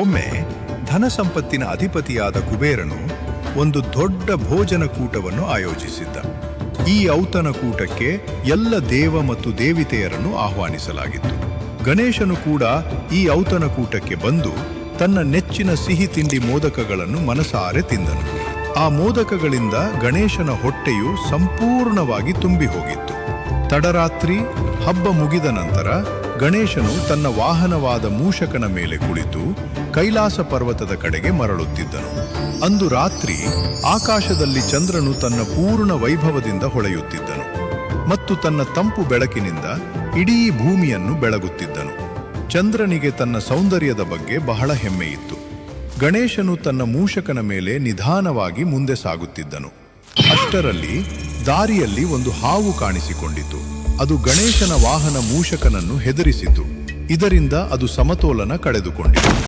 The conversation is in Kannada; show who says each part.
Speaker 1: ಒಮ್ಮೆ ಧನ ಸಂಪತ್ತಿನ ಅಧಿಪತಿಯಾದ ಕುಬೇರನು ಒಂದು ದೊಡ್ಡ ಭೋಜನ ಕೂಟವನ್ನು ಆಯೋಜಿಸಿದ್ದ. ಈ ಔತಣ ಕೂಟಕ್ಕೆ ಎಲ್ಲ ದೇವ ಮತ್ತು ದೇವಿತೆಯರನ್ನು ಆಹ್ವಾನಿಸಲಾಗಿತ್ತು. ಗಣೇಶನು ಕೂಡ ಈ ಔತಣ ಕೂಟಕ್ಕೆ ಬಂದು ತನ್ನ ನೆಚ್ಚಿನ ಸಿಹಿ ತಿಂಡಿ ಮೋದಕಗಳನ್ನು ಮನಸಾರೆ ತಿಂದನು. ಆ ಮೋದಕಗಳಿಂದ ಗಣೇಶನ ಹೊಟ್ಟೆಯು ಸಂಪೂರ್ಣವಾಗಿ ತುಂಬಿ ಹೋಗಿತ್ತು. ತಡರಾತ್ರಿ ಹಬ್ಬ ಮುಗಿದ ನಂತರ ಗಣೇಶನು ತನ್ನ ವಾಹನವಾದ ಮೂಷಕನ ಮೇಲೆ ಕುಳಿತು ಕೈಲಾಸ ಪರ್ವತದ ಕಡೆಗೆ ಮರಳುತ್ತಿದ್ದನು. ಅಂದು ರಾತ್ರಿ ಆಕಾಶದಲ್ಲಿ ಚಂದ್ರನು ತನ್ನ ಪೂರ್ಣ ವೈಭವದಿಂದ ಹೊಳೆಯುತ್ತಿದ್ದನು ಮತ್ತು ತನ್ನ ತಂಪು ಬೆಳಕಿನಿಂದ ಇಡೀ ಭೂಮಿಯನ್ನು ಬೆಳಗುತ್ತಿದ್ದನು. ಚಂದ್ರನಿಗೆ ತನ್ನ ಸೌಂದರ್ಯದ ಬಗ್ಗೆ ಬಹಳ ಹೆಮ್ಮೆಯಿತ್ತು. ಗಣೇಶನು ತನ್ನ ಮೂಷಕನ ಮೇಲೆ ನಿಧಾನವಾಗಿ ಮುಂದೆ ಸಾಗುತ್ತಿದ್ದನು. ಅಷ್ಟರಲ್ಲಿ ದಾರಿಯಲ್ಲಿ ಒಂದು ಹಾವು ಕಾಣಿಸಿಕೊಂಡಿತು. ಅದು ಗಣೇಶನ ವಾಹನ ಮೂಷಕನನ್ನು ಹೆದರಿಸಿತು. ಇದರಿಂದ ಅದು ಸಮತೋಲನ ಕಳೆದುಕೊಂಡಿತು.